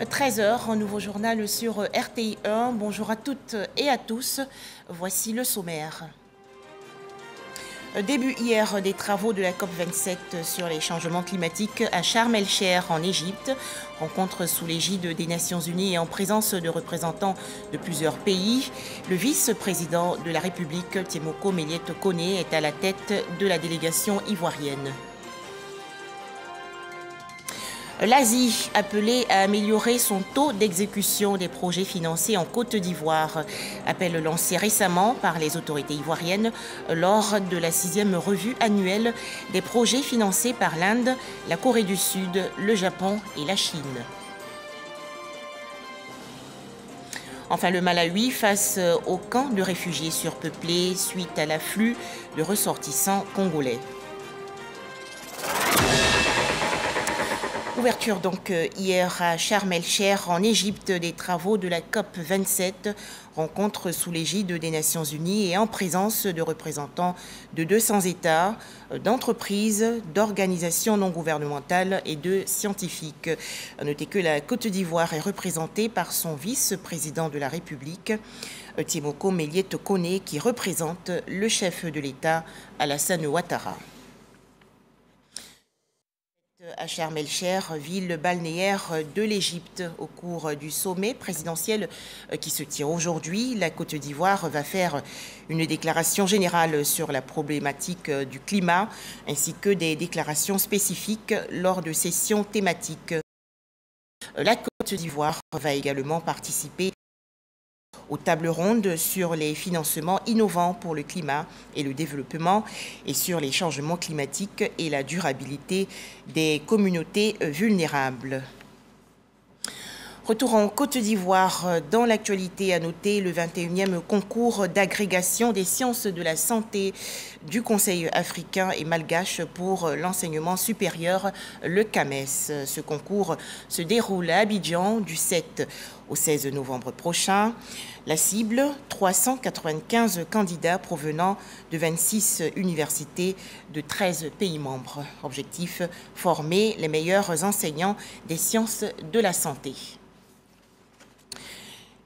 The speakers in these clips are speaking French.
13h, un nouveau journal sur RTI 1. Bonjour à toutes et à tous. Voici le sommaire. Début hier des travaux de la COP27 sur les changements climatiques à Sharm el-Cheikh en Égypte. Rencontre sous l'égide des Nations Unies et en présence de représentants de plusieurs pays. Le vice-président de la République, Tiemoko Meiliet Kone, est à la tête de la délégation ivoirienne. L'Asie appelée à améliorer son taux d'exécution des projets financés en Côte d'Ivoire. Appel lancé récemment par les autorités ivoiriennes lors de la 6e revue annuelle des projets financés par l'Inde, la Corée du Sud, le Japon et la Chine. Enfin, le Malawi face au camp de réfugiés surpeuplés suite à l'afflux de ressortissants congolais. Ouverture donc hier à Sharm el-Cheikh en Égypte des travaux de la COP27, rencontre sous l'égide des Nations Unies et en présence de représentants de 200 États, d'entreprises, d'organisations non gouvernementales et de scientifiques. Notez que la Côte d'Ivoire est représentée par son vice-président de la République, Tiemoko Meiliet Kone, qui représente le chef de l'État, Alassane Ouattara. À Sharm el-Cheikh, ville balnéaire de l'Égypte, au cours du sommet présidentiel qui se tient aujourd'hui, la Côte d'Ivoire va faire une déclaration générale sur la problématique du climat, ainsi que des déclarations spécifiques lors de sessions thématiques. La Côte d'Ivoire va également participer aux tables rondes sur les financements innovants pour le climat et le développement et sur les changements climatiques et la durabilité des communautés vulnérables. Retour en Côte d'Ivoire. Dans l'actualité, à noter le 21e concours d'agrégation des sciences de la santé du Conseil africain et malgache pour l'enseignement supérieur, le CAMES. Ce concours se déroule à Abidjan du 7 au 16 novembre prochain. La cible, 395 candidats provenant de 26 universités de 13 pays membres. Objectif, former les meilleurs enseignants des sciences de la santé.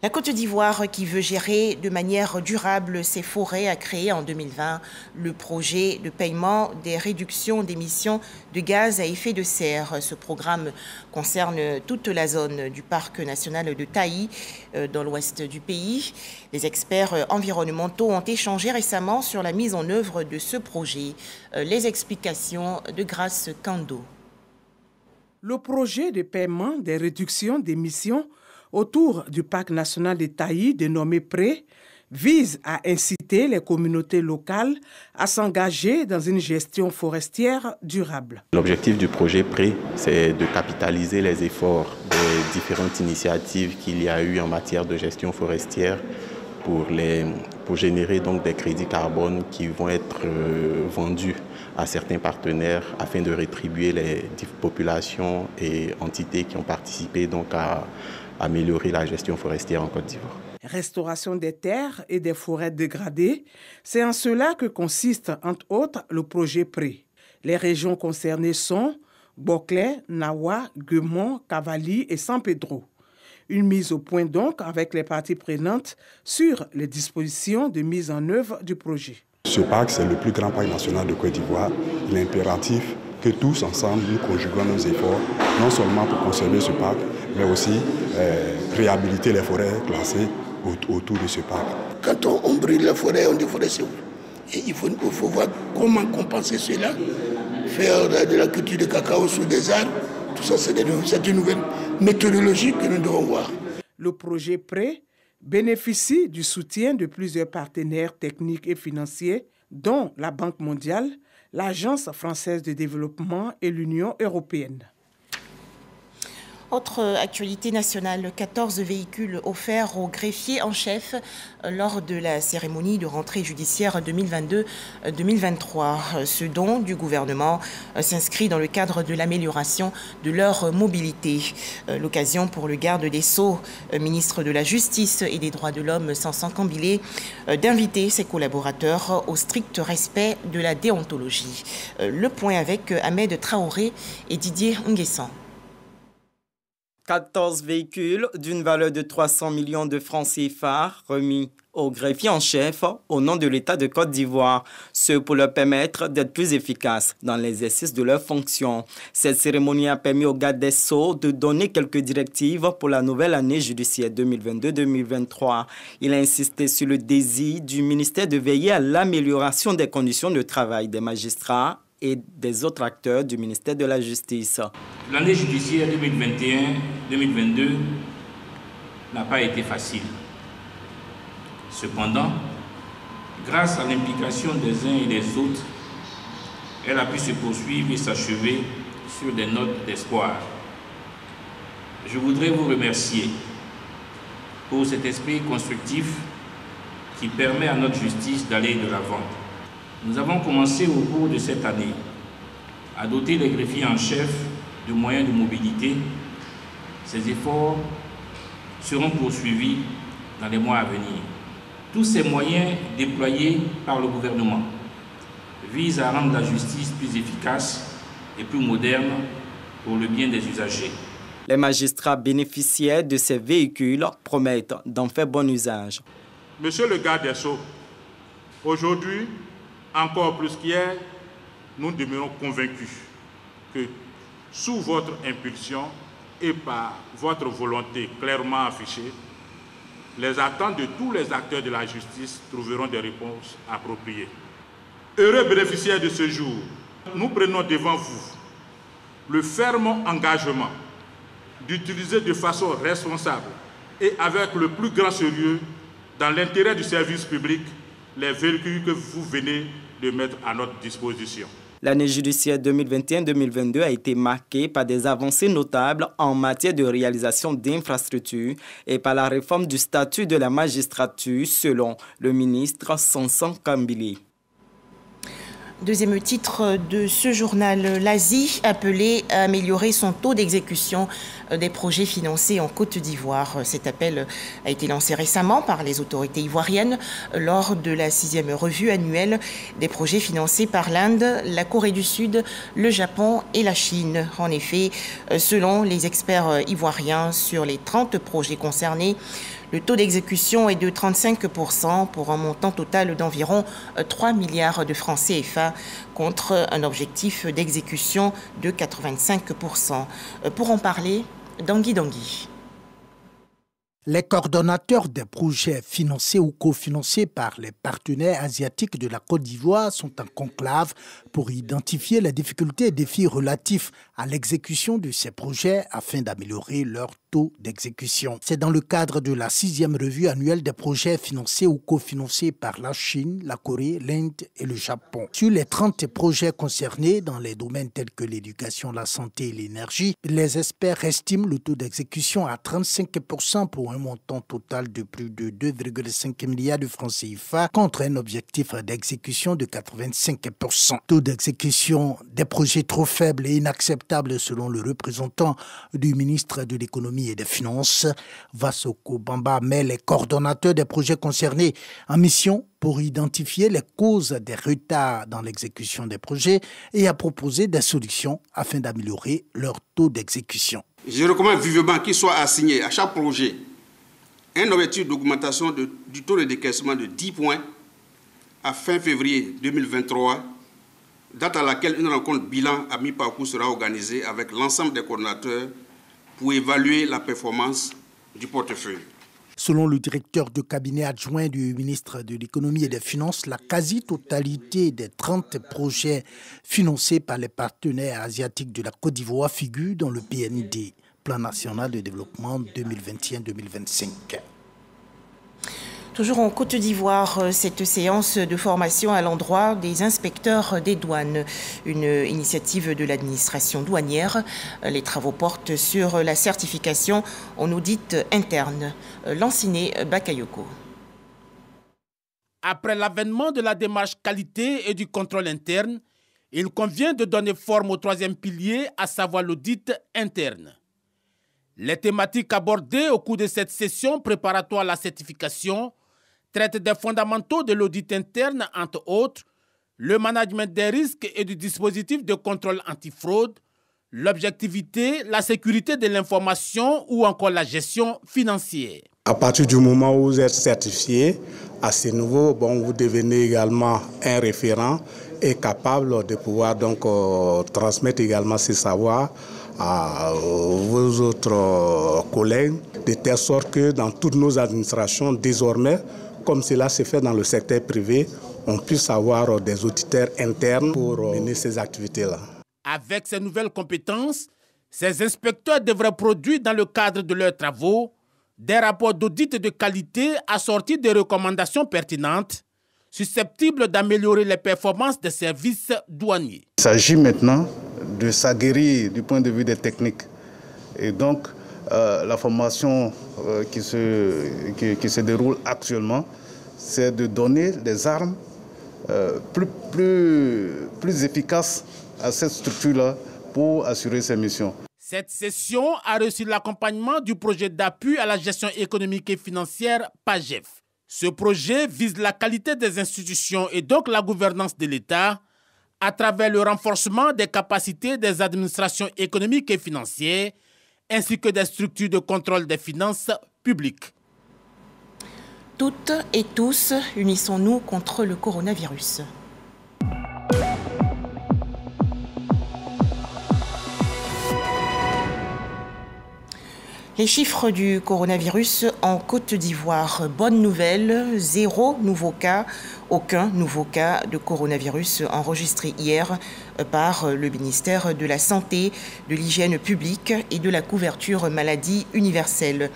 La Côte d'Ivoire, qui veut gérer de manière durable ses forêts, a créé en 2020 le projet de paiement des réductions d'émissions de gaz à effet de serre. Ce programme concerne toute la zone du parc national de Taï, dans l'ouest du pays. Les experts environnementaux ont échangé récemment sur la mise en œuvre de ce projet. Les explications de Grace Kando. Le projet de paiement des réductions d'émissions autour du parc national de Taï, dénommé PRE, vise à inciter les communautés locales à s'engager dans une gestion forestière durable. L'objectif du projet PRE, c'est de capitaliser les efforts des différentes initiatives qu'il y a eu en matière de gestion forestière pour générer donc des crédits carbone qui vont être vendus à certains partenaires afin de rétribuer les populations et entités qui ont participé donc à améliorer la gestion forestière en Côte d'Ivoire. Restauration des terres et des forêts dégradées, c'est en cela que consiste, entre autres, le projet PRE. Les régions concernées sont Boclé, Nawa, Guemon, Cavali et San Pedro. Une mise au point donc avec les parties prenantes sur les dispositions de mise en œuvre du projet. Ce parc, c'est le plus grand parc national de Côte d'Ivoire. Il est impératif que tous ensemble, nous conjuguons nos efforts, non seulement pour conserver ce parc, mais aussi réhabiliter les forêts classées autour de ce parc. Quand on brûle la forêt, on déforeste. Et il faut voir comment compenser cela, faire de la culture de cacao sous des arbres, tout ça c'est une nouvelle méthodologie que nous devons voir. Le projet PRE bénéficie du soutien de plusieurs partenaires techniques et financiers, dont la Banque mondiale, l'Agence française de développement et l'Union européenne. Autre actualité nationale, 14 véhicules offerts aux greffiers en chef lors de la cérémonie de rentrée judiciaire 2022-2023. Ce don du gouvernement s'inscrit dans le cadre de l'amélioration de leur mobilité. L'occasion pour le garde des Sceaux, ministre de la Justice et des Droits de l'Homme, Sansan Kambilé, d'inviter ses collaborateurs au strict respect de la déontologie. Le point avec Ahmed Traoré et Didier Nguessan. 14 véhicules d'une valeur de 300 millions de francs CFA remis au greffier en chef au nom de l'État de Côte d'Ivoire, ce pour leur permettre d'être plus efficaces dans l'exercice de leurs fonctions. Cette cérémonie a permis au garde des Sceaux de donner quelques directives pour la nouvelle année judiciaire 2022-2023. Il a insisté sur le désir du ministère de veiller à l'amélioration des conditions de travail des magistrats et des autres acteurs du ministère de la Justice. L'année judiciaire 2021-2022 n'a pas été facile. Cependant, grâce à l'implication des uns et des autres, elle a pu se poursuivre et s'achever sur des notes d'espoir. Je voudrais vous remercier pour cet esprit constructif qui permet à notre justice d'aller de l'avant. Nous avons commencé au cours de cette année à doter les greffiers en chef de moyens de mobilité. Ces efforts seront poursuivis dans les mois à venir. Tous ces moyens déployés par le gouvernement visent à rendre la justice plus efficace et plus moderne pour le bien des usagers. Les magistrats bénéficiaires de ces véhicules promettent d'en faire bon usage. Monsieur le garde des Sceaux, aujourd'hui, encore plus qu'hier, nous demeurons convaincus que sous votre impulsion et par votre volonté clairement affichée, les attentes de tous les acteurs de la justice trouveront des réponses appropriées. Heureux bénéficiaires de ce jour, nous prenons devant vous le ferme engagement d'utiliser de façon responsable et avec le plus grand sérieux, dans l'intérêt du service public, les véhicules que vous venez de mettre à notre disposition. L'année judiciaire 2021-2022 a été marquée par des avancées notables en matière de réalisation d'infrastructures et par la réforme du statut de la magistrature, selon le ministre Sanson Kambili. Deuxième titre de ce journal, l'Asie appelée à améliorer son taux d'exécution des projets financés en Côte d'Ivoire. Cet appel a été lancé récemment par les autorités ivoiriennes lors de la 6e revue annuelle des projets financés par l'Inde, la Corée du Sud, le Japon et la Chine. En effet, selon les experts ivoiriens, sur les 30 projets concernés, le taux d'exécution est de 35% pour un montant total d'environ 3 milliards de francs CFA contre un objectif d'exécution de 85%. Pour en parler, Dangui Dangui. Les coordonnateurs des projets financés ou cofinancés par les partenaires asiatiques de la Côte d'Ivoire sont en conclave pour identifier les difficultés et défis relatifs à l'exécution de ces projets afin d'améliorer leur taux d'exécution. C'est dans le cadre de la 6e revue annuelle des projets financés ou cofinancés par la Chine, la Corée, l'Inde et le Japon. Sur les 30 projets concernés dans les domaines tels que l'éducation, la santé et l'énergie, les experts estiment le taux d'exécution à 35% pour un montant total de plus de 2,5 milliards de francs CFA contre un objectif d'exécution de 85%. Taux d'exécution des projets trop faibles et inacceptables selon le représentant du ministre de l'économie et des Finances, Vassoko Bamba, met les coordonnateurs des projets concernés en mission pour identifier les causes des retards dans l'exécution des projets et à proposer des solutions afin d'améliorer leur taux d'exécution. Je recommande vivement qu'il soit assigné à chaque projet un objectif d'augmentation du taux de décaissement de 10 points à fin février 2023, date à laquelle une rencontre bilan à mi-parcours sera organisée avec l'ensemble des coordonnateurs pour évaluer la performance du portefeuille. Selon le directeur de cabinet adjoint du ministre de l'économie et des finances, la quasi-totalité des 30 projets financés par les partenaires asiatiques de la Côte d'Ivoire figurent dans le PND, Plan national de développement 2021-2025. Toujours en Côte d'Ivoire, cette séance de formation à l'endroit des inspecteurs des douanes, une initiative de l'administration douanière. Les travaux portent sur la certification en audit interne. Lanciné Bakayoko. Après l'avènement de la démarche qualité et du contrôle interne, il convient de donner forme au troisième pilier, à savoir l'audit interne. Les thématiques abordées au cours de cette session préparatoire à la certification traitent des fondamentaux de l'audit interne, entre autres, le management des risques et du dispositif de contrôle antifraude, l'objectivité, la sécurité de l'information ou encore la gestion financière. À partir du moment où vous êtes certifié à ce niveau, vous devenez également un référent et capable de pouvoir donc transmettre également ces savoirs à vos autres collègues, de telle sorte que dans toutes nos administrations, désormais, comme cela se fait dans le secteur privé, on puisse avoir des auditeurs internes pour mener ces activités-là. Avec ces nouvelles compétences, ces inspecteurs devraient produire dans le cadre de leurs travaux des rapports d'audit de qualité assortis de recommandations pertinentes susceptibles d'améliorer les performances des services douaniers. Il s'agit maintenant de s'aguerrir du point de vue des techniques. Et donc, la formation qui se déroule actuellement, c'est de donner des armes plus efficaces à cette structure-là pour assurer ses missions. Cette session a reçu l'accompagnement du projet d'appui à la gestion économique et financière PAGEF. Ce projet vise la qualité des institutions et donc la gouvernance de l'État à travers le renforcement des capacités des administrations économiques et financières ainsi que des structures de contrôle des finances publiques. Toutes et tous, unissons-nous contre le coronavirus. Les chiffres du coronavirus en Côte d'Ivoire. Bonne nouvelle, 0 nouveau cas, aucun nouveau cas de coronavirus enregistré hier par le ministère de la Santé, de l'Hygiène publique et de la couverture maladie universelle.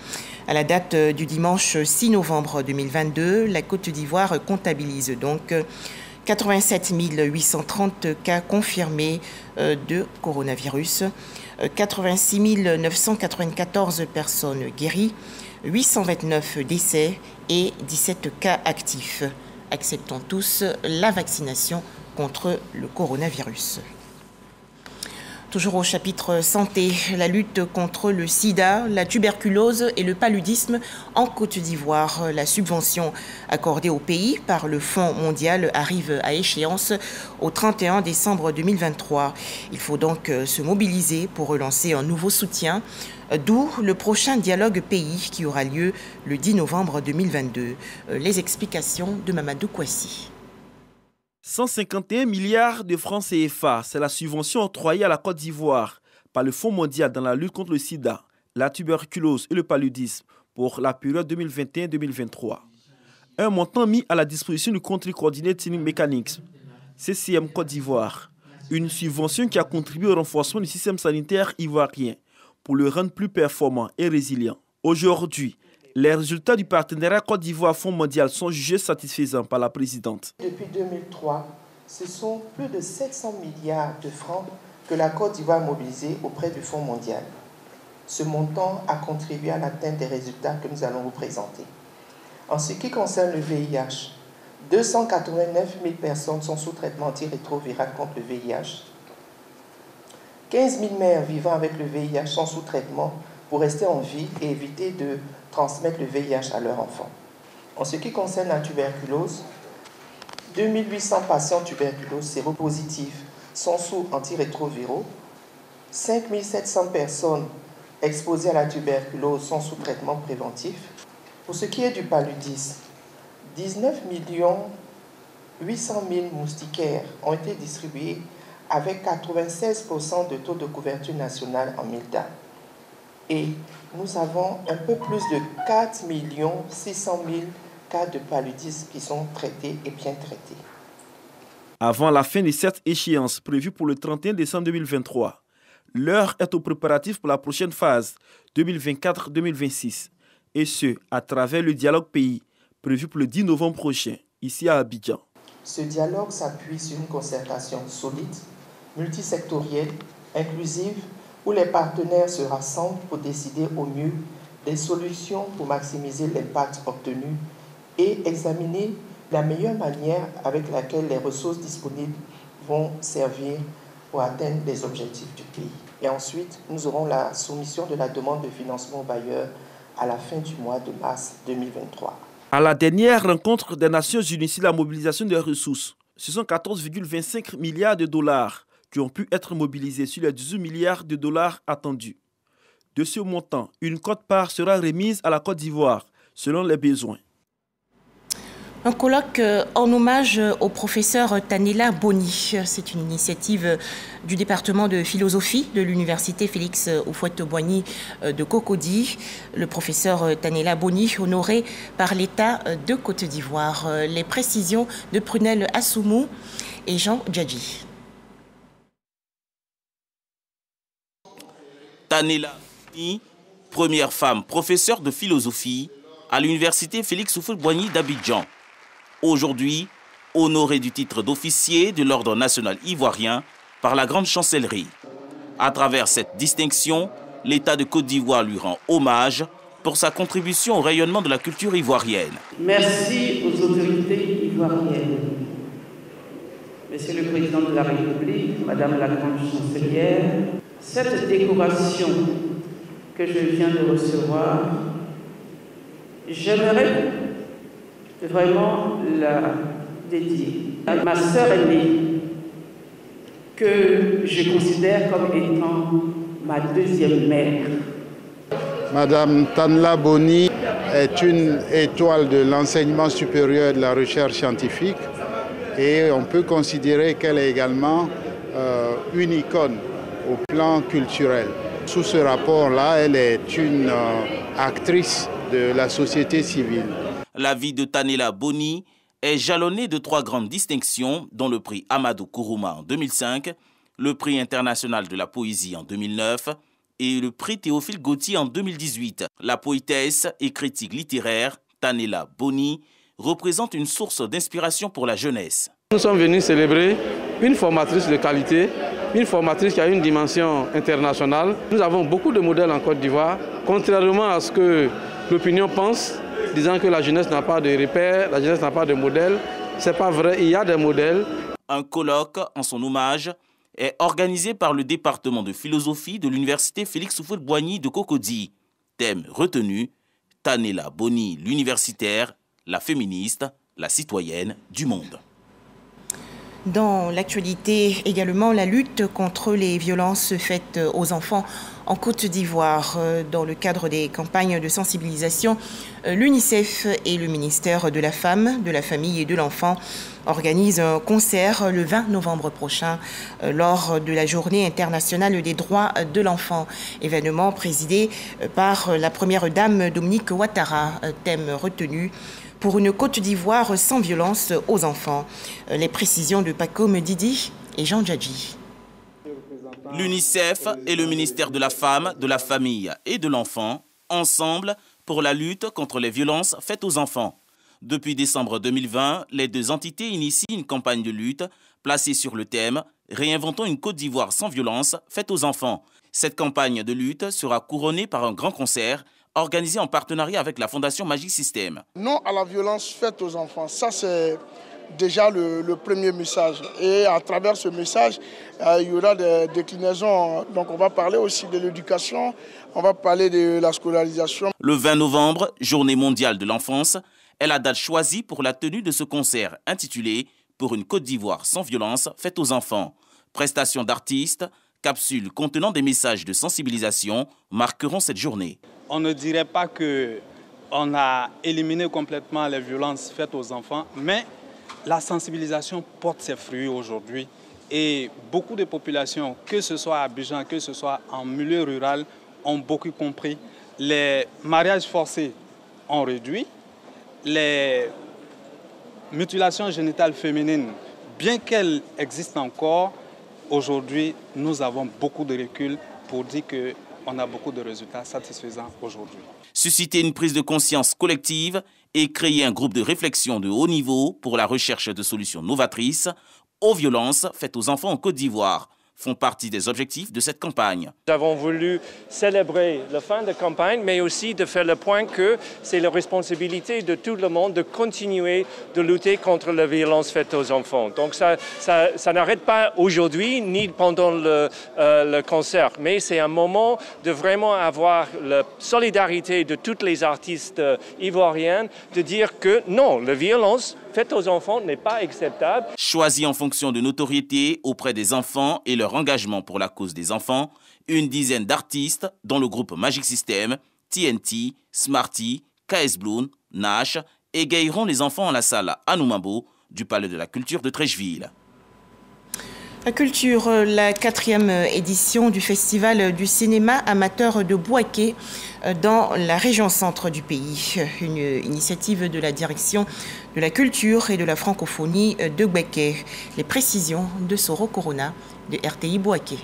À la date du dimanche 6 novembre 2022, la Côte d'Ivoire comptabilise donc 87 830 cas confirmés de coronavirus, 86 994 personnes guéries, 829 décès et 17 cas actifs. Acceptons tous la vaccination contre le coronavirus. Toujours au chapitre santé, la lutte contre le sida, la tuberculose et le paludisme en Côte d'Ivoire. La subvention accordée au pays par le Fonds mondial arrive à échéance au 31 décembre 2023. Il faut donc se mobiliser pour relancer un nouveau soutien, d'où le prochain dialogue pays qui aura lieu le 10 novembre 2022. Les explications de Mamadou Kouassi. 151 milliards de francs CFA, c'est la subvention octroyée à la Côte d'Ivoire par le Fonds mondial dans la lutte contre le sida, la tuberculose et le paludisme pour la période 2021-2023. Un montant mis à la disposition du Country Coordinating Mechanism, CCM Côte d'Ivoire. Une subvention qui a contribué au renforcement du système sanitaire ivoirien pour le rendre plus performant et résilient. Aujourd'hui, les résultats du partenariat Côte d'Ivoire-Fonds mondial sont jugés satisfaisants par la présidente. Depuis 2003, ce sont plus de 700 milliards de francs que la Côte d'Ivoire a mobilisés auprès du Fonds mondial. Ce montant a contribué à l'atteinte des résultats que nous allons vous présenter. En ce qui concerne le VIH, 289 000 personnes sont sous traitement antirétroviral contre le VIH. 15 000 mères vivant avec le VIH sont sous traitement pour rester en vie et éviter de transmettre le VIH à leurs enfants. En ce qui concerne la tuberculose, 2800 patients tuberculose séropositifs sont sous antirétroviraux, 5700 personnes exposées à la tuberculose sont sous traitement préventif. Pour ce qui est du paludisme, 19 800 000 moustiquaires ont été distribués avec 96% de taux de couverture nationale en 1000 dames. Et nous avons un peu plus de 4 600 000 cas de paludisme qui sont traités et bien traités. Avant la fin de cette échéance prévue pour le 31 décembre 2023, l'heure est aux préparatifs pour la prochaine phase 2024-2026. Et ce, à travers le dialogue pays prévu pour le 10 novembre prochain, ici à Abidjan. Ce dialogue s'appuie sur une concertation solide, multisectorielle, inclusive, où les partenaires se rassemblent pour décider au mieux des solutions pour maximiser l'impact obtenu et examiner la meilleure manière avec laquelle les ressources disponibles vont servir pour atteindre les objectifs du pays. Et ensuite, nous aurons la soumission de la demande de financement aux bailleurs à la fin du mois de mars 2023. À la dernière rencontre des Nations Unies sur la mobilisation des ressources, ce sont 14,25 milliards de dollars qui ont pu être mobilisés sur les 18 milliards de dollars attendus. De ce montant, une quote-part sera remise à la Côte d'Ivoire, selon les besoins. Un colloque en hommage au professeur Tanela Boni. C'est une initiative du département de philosophie de l'université Félix Houphouët-Boigny de Cocody. Le professeur Tanela Boni, honoré par l'État de Côte d'Ivoire. Les précisions de Prunel Assoumou et Jean Djadji. Tanela Boni, première femme professeure de philosophie à l'université Félix Houphouët-Boigny d'Abidjan. Aujourd'hui, honorée du titre d'officier de l'Ordre national ivoirien par la Grande Chancellerie. À travers cette distinction, l'État de Côte d'Ivoire lui rend hommage pour sa contribution au rayonnement de la culture ivoirienne. Merci aux autorités ivoiriennes. Monsieur le Président de la République, Madame la Grande Chancelière, cette décoration que je viens de recevoir, j'aimerais vraiment la dédier à ma sœur aînée, que je considère comme étant ma deuxième mère. Madame Tanela Boni est une étoile de l'enseignement supérieur et de la recherche scientifique et on peut considérer qu'elle est également une icône au plan culturel. Sous ce rapport-là, elle est une actrice de la société civile. La vie de Tanela Boni est jalonnée de 3 grandes distinctions, dont le prix Amadou Kourouma en 2005, le prix international de la poésie en 2009 et le prix Théophile Gautier en 2018. La poétesse et critique littéraire Tanela Boni représente une source d'inspiration pour la jeunesse. Nous sommes venus célébrer une formatrice de qualité, une formatrice qui a une dimension internationale. Nous avons beaucoup de modèles en Côte d'Ivoire, contrairement à ce que l'opinion pense, disant que la jeunesse n'a pas de repères, la jeunesse n'a pas de modèle. Ce n'est pas vrai, il y a des modèles. Un colloque en son hommage est organisé par le département de philosophie de l'université Félix Houphouët-Boigny de Cocody. Thème retenu, Tanela Boni, l'universitaire, la féministe, la citoyenne du monde. Dans l'actualité également, la lutte contre les violences faites aux enfants en Côte d'Ivoire. Dans le cadre des campagnes de sensibilisation, l'UNICEF et le ministère de la Femme, de la Famille et de l'Enfant organisent un concert le 20 novembre prochain lors de la Journée internationale des droits de l'enfant. Événement présidé par la première dame Dominique Ouattara. Thème retenu pour une Côte d'Ivoire sans violence aux enfants. Les précisions de Paco Medidi et Jean Djadji. L'UNICEF et le ministère de la Femme, de la Famille et de l'Enfant, ensemble pour la lutte contre les violences faites aux enfants. Depuis décembre 2020, les 2 entités initient une campagne de lutte placée sur le thème « Réinventons une Côte d'Ivoire sans violence faite aux enfants ». Cette campagne de lutte sera couronnée par un grand concert organisé en partenariat avec la Fondation Magic System. Non à la violence faite aux enfants, ça c'est déjà le premier message. Et à travers ce message, il y aura des déclinaisons. Donc on va parler aussi de l'éducation, on va parler de la scolarisation. Le 20 novembre, Journée mondiale de l'enfance, est la date choisie pour la tenue de ce concert intitulé « Pour une Côte d'Ivoire sans violence faite aux enfants ». Prestations d'artistes, capsules contenant des messages de sensibilisation marqueront cette journée. On ne dirait pas qu'on a éliminé complètement les violences faites aux enfants, mais la sensibilisation porte ses fruits aujourd'hui. Et beaucoup de populations, que ce soit à Abidjan, que ce soit en milieu rural, ont beaucoup compris. Les mariages forcés ont réduit. Les mutilations génitales féminines, bien qu'elles existent encore, aujourd'hui, nous avons beaucoup de recul pour dire qu'on a beaucoup de résultats satisfaisants aujourd'hui. Susciter une prise de conscience collective et créer un groupe de réflexion de haut niveau pour la recherche de solutions novatrices aux violences faites aux enfants en Côte d'Ivoire font partie des objectifs de cette campagne. Nous avons voulu célébrer la fin de campagne, mais aussi de faire le point que c'est la responsabilité de tout le monde de continuer de lutter contre la violence faite aux enfants. Donc ça n'arrête pas aujourd'hui ni pendant le concert, mais c'est un moment de vraiment avoir la solidarité de tous les artistes ivoiriens, de dire que non, la violence faite aux enfants n'est pas acceptable. Choisis en fonction de notoriété auprès des enfants et leur engagement pour la cause des enfants, une dizaine d'artistes, dont le groupe Magic System, TNT, Smarty, KS Bloom, Nash, égayeront les enfants en la salle Anoumabo du Palais de la Culture de Trècheville. La culture, la 4e édition du Festival du cinéma amateur de Bouaké dans la région centre du pays. Une initiative de la direction de la culture et de la francophonie de Bouaké. Les précisions de Soro Corona de RTI Bouaké.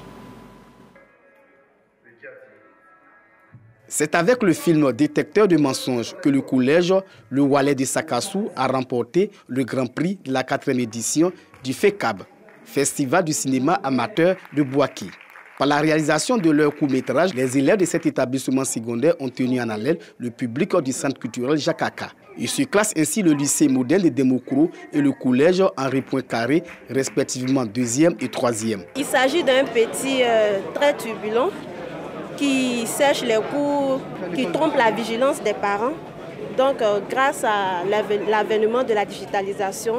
C'est avec le film Détecteur de mensonges que le collège Le Wallet de Sakassou a remporté le grand prix de la 4e édition du FECAB, Festival du cinéma amateur de Bouaké. Par la réalisation de leur court-métrage, les élèves de cet établissement secondaire ont tenu en haleine le public du centre culturel Jakaka. Ils se classent ainsi le lycée moderne de Demokro et le collège Henri Poincaré, respectivement 2e et 3e. Il s'agit d'un petit très turbulent qui sèche les cours, qui trompe la vigilance des parents. Donc, grâce à l'avènement de la digitalisation,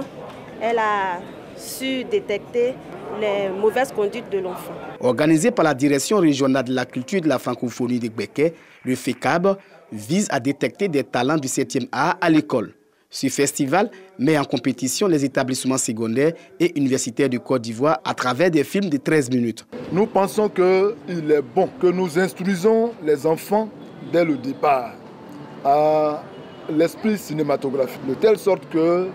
elle a su détecter les mauvaises conduites de l'enfant. Organisé par la direction régionale de la culture et de la francophonie de Bouaké, le FECAB vise à détecter des talents du 7e art à l'école. Ce festival met en compétition les établissements secondaires et universitaires de Côte d'Ivoire à travers des films de 13 minutes. Nous pensons qu'il est bon que nous instruisons les enfants dès le départ à l'esprit cinématographique, de telle sorte que,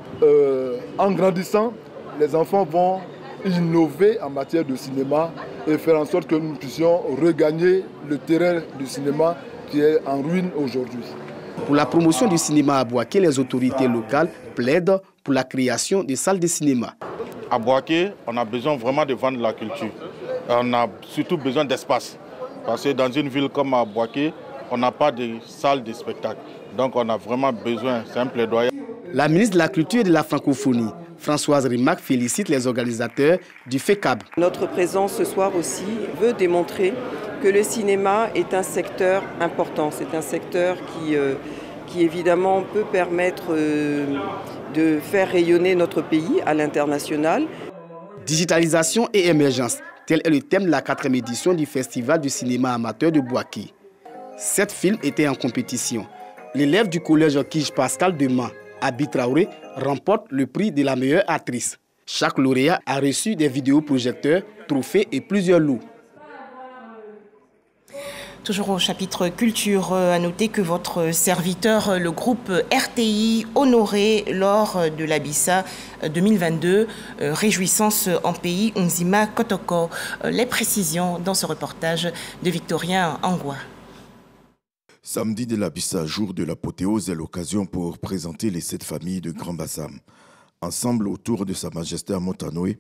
en grandissant, les enfants vont innover en matière de cinéma et faire en sorte que nous puissions regagner le terrain du cinéma qui est en ruine aujourd'hui. Pour la promotion du cinéma à Bouaké, les autorités locales plaident pour la création de salles de cinéma. À Bouaké, on a besoin vraiment de vendre la culture. On a surtout besoin d'espace. Parce que dans une ville comme à Bouaké, on n'a pas de salle de spectacle. Donc on a vraiment besoin, c'est un plaidoyer. La ministre de la Culture et de la Francophonie, Françoise Rimac, félicite les organisateurs du FECAB. Notre présence ce soir aussi veut démontrer que le cinéma est un secteur important. C'est un secteur qui évidemment peut permettre de faire rayonner notre pays à l'international. Digitalisation et émergence, tel est le thème de la 4e édition du Festival du cinéma amateur de Bouaké. 7 films étaient en compétition. L'élève du collège Kij Pascal de Mans, Abi Traoré, remporte le prix de la meilleure actrice. Chaque lauréat a reçu des vidéoprojecteurs, trophées et plusieurs lots. Toujours au chapitre culture, à noter que votre serviteur, le groupe RTI, honoré lors de l'Abissa 2022, réjouissance en pays, Onzima Kotoko. Les précisions dans ce reportage de Victorien Angwa. Samedi de l'Abissa, jour de l'apothéose, est l'occasion pour présenter les 7 familles de Grand Bassam, ensemble autour de Sa Majesté à Montanoé,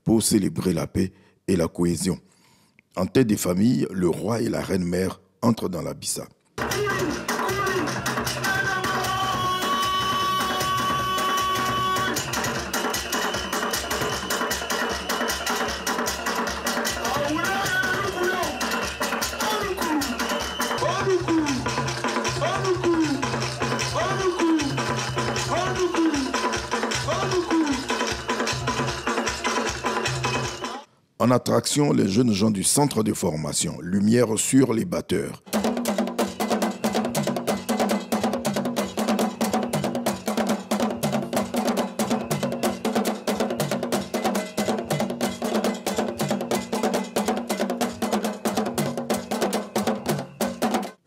pour célébrer la paix et la cohésion. En tête des familles, le roi et la reine-mère entrent dans l'Abissa. En attraction, les jeunes gens du centre de formation, lumière sur les batteurs.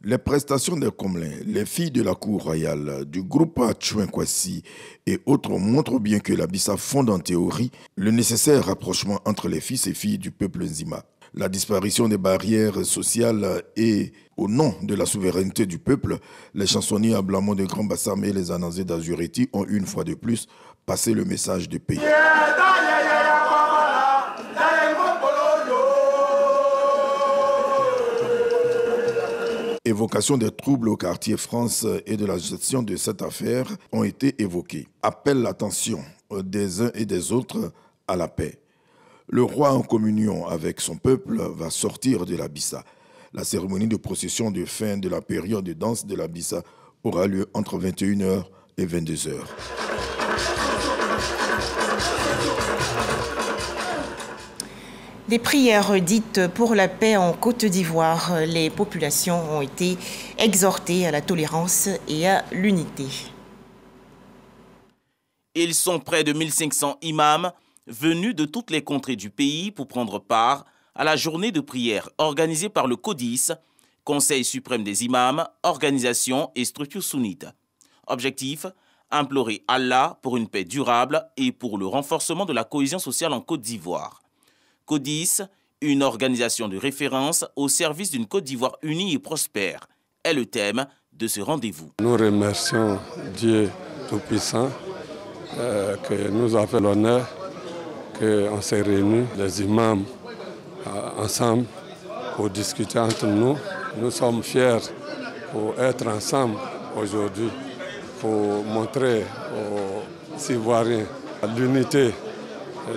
Les prestations des Comelins, les filles de la cour royale, du groupe Chouinkwasi et autres montrent bien que l'Abissa fonde en théorie le nécessaire rapprochement entre les fils et filles du peuple Nzima. La disparition des barrières sociales et, au nom de la souveraineté du peuple, les chansonniers à Blamont de Grand Bassam et les Ananzés d'Azureti ont une fois de plus passé le message de paix. Évocation des troubles au quartier France et de la gestion de cette affaire ont été évoquées. Appelle l'attention des uns et des autres à la paix. Le roi en communion avec son peuple va sortir de l'Abissa. La cérémonie de procession de fin de la période de danse de l'Abissa aura lieu entre 21h et 22h. Des prières dites pour la paix en Côte d'Ivoire. Les populations ont été exhortées à la tolérance et à l'unité. Ils sont près de 1500 imams venus de toutes les contrées du pays pour prendre part à la journée de prière organisée par le CODIS, Conseil suprême des imams, organisation et structure sunnite. Objectif, implorer Allah pour une paix durable et pour le renforcement de la cohésion sociale en Côte d'Ivoire. CODIS, une organisation de référence au service d'une Côte d'Ivoire unie et prospère, est le thème de ce rendez-vous. Nous remercions Dieu Tout-Puissant que nous a fait l'honneur qu'on s'est réunis, les imams, ensemble pour discuter entre nous. Nous sommes fiers pour être ensemble aujourd'hui, pour montrer aux Ivoiriens l'unité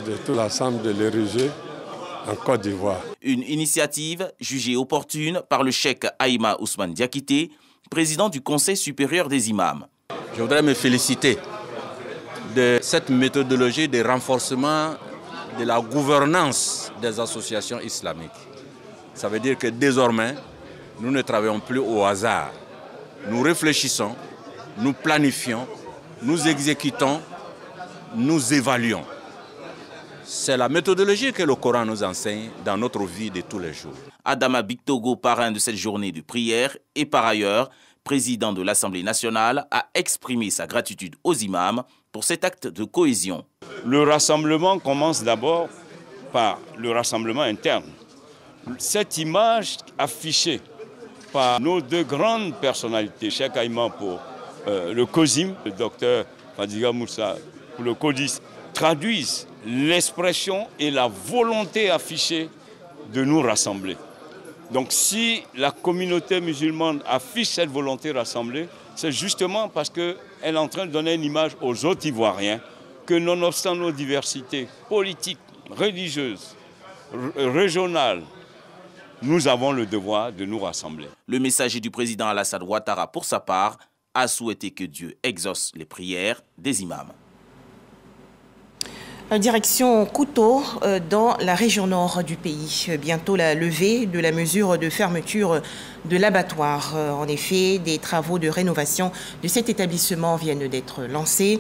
de tout l'ensemble de l'érigé en Côte d'Ivoire. Une initiative jugée opportune par le cheikh Aïma Ousmane Diakité, président du Conseil supérieur des imams. Je voudrais me féliciter de cette méthodologie de renforcement de la gouvernance des associations islamiques. Ça veut dire que désormais, nous ne travaillons plus au hasard. Nous réfléchissons, nous planifions, nous exécutons, nous évaluons. C'est la méthodologie que le Coran nous enseigne dans notre vie de tous les jours. Adama Bictogo, parrain de cette journée de prière et par ailleurs président de l'Assemblée nationale, a exprimé sa gratitude aux imams pour cet acte de cohésion. Le rassemblement commence d'abord par le rassemblement interne. Cette image affichée par nos deux grandes personnalités, Cheikh Aïma pour le COSIM, le docteur Fadiga Moussa pour le CODIS, traduisent l'expression et la volonté affichée de nous rassembler. Donc si la communauté musulmane affiche cette volonté rassemblée, c'est justement parce qu'elle est en train de donner une image aux autres Ivoiriens que nonobstant nos diversités politiques, religieuses, régionales, nous avons le devoir de nous rassembler. Le messager du président Alassane Ouattara, pour sa part, a souhaité que Dieu exauce les prières des imams. Direction Kouto, dans la région nord du pays. Bientôt la levée de la mesure de fermeture de l'abattoir. En effet, des travaux de rénovation de cet établissement viennent d'être lancés.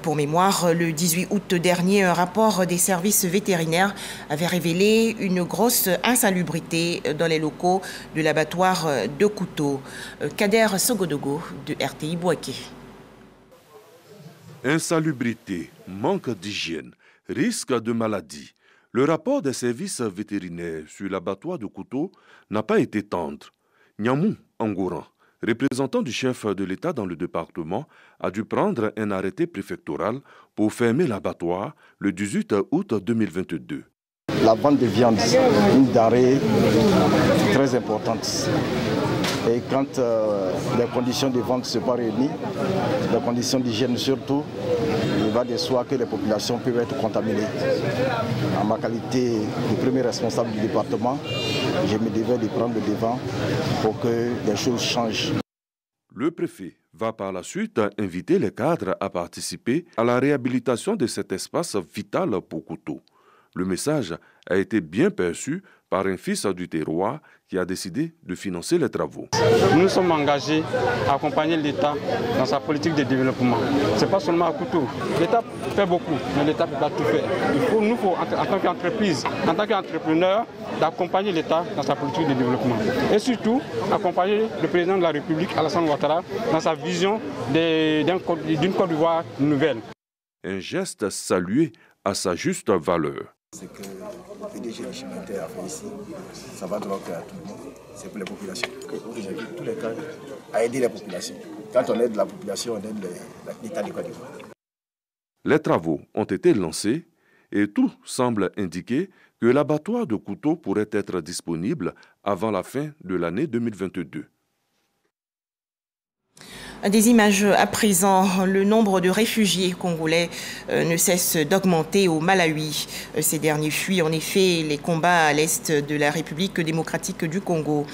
Pour mémoire, le 18 août dernier, un rapport des services vétérinaires avait révélé une grosse insalubrité dans les locaux de l'abattoir de Kouto. Kader Sogodogo de RTI Bouaké. Insalubrité, manque d'hygiène, risque de maladie. Le rapport des services vétérinaires sur l'abattoir de Kouto n'a pas été tendre. Nyamou Angouran, représentant du chef de l'État dans le département, a dû prendre un arrêté préfectoral pour fermer l'abattoir le 18 août 2022. La vente de viande, une denrée très importante. Et quand les conditions de vente ne sont pas réunies, les conditions d'hygiène surtout, il va de soi que les populations peuvent être contaminées. En ma qualité de premier responsable du département, je me devais de prendre le devant pour que les choses changent. Le préfet va par la suite inviter les cadres à participer à la réhabilitation de cet espace vital pour Kouto. Le message a été bien perçu par un fils du terroir qui a décidé de financer les travaux. Nous sommes engagés à accompagner l'État dans sa politique de développement. Ce n'est pas seulement à Kouto. L'État fait beaucoup, mais l'État ne peut pas tout faire. Il faut en tant qu'entreprise, en tant qu'entrepreneur, d'accompagner l'État dans sa politique de développement. Et surtout, accompagner le président de la République, Alassane Ouattara, dans sa vision d'une Côte d'Ivoire nouvelle. Un geste salué à sa juste valeur. Ce que le PDG de Chimenter a fait ici, ça va droit à tout le monde. C'est pour les populations. J'invite tous les cadres à aider les populations. Quand on aide la population, on aide l'État de Côte d'Ivoire. Les travaux ont été lancés et tout semble indiquer que l'abattoir de Kouto pourrait être disponible avant la fin de l'année 2022. Des images à présent, le nombre de réfugiés congolais ne cesse d'augmenter au Malawi. Ces derniers fuient en effet les combats à l'est de la République démocratique du Congo.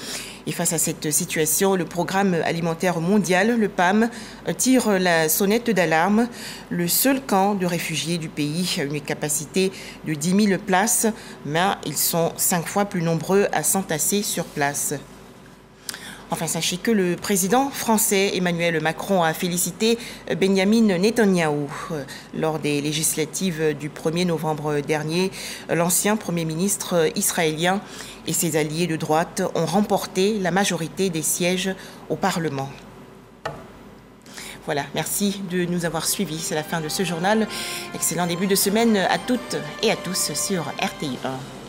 Et face à cette situation, le Programme alimentaire mondial, le PAM, tire la sonnette d'alarme. Le seul camp de réfugiés du pays a une capacité de 10 000 places, mais ils sont 5 fois plus nombreux à s'entasser sur place. Enfin, sachez que le président français Emmanuel Macron a félicité Benjamin Netanyahou. Lors des législatives du 1er novembre dernier, l'ancien Premier ministre israélien et ses alliés de droite ont remporté la majorité des sièges au Parlement. Voilà, merci de nous avoir suivis. C'est la fin de ce journal. Excellent début de semaine à toutes et à tous sur RTI 1.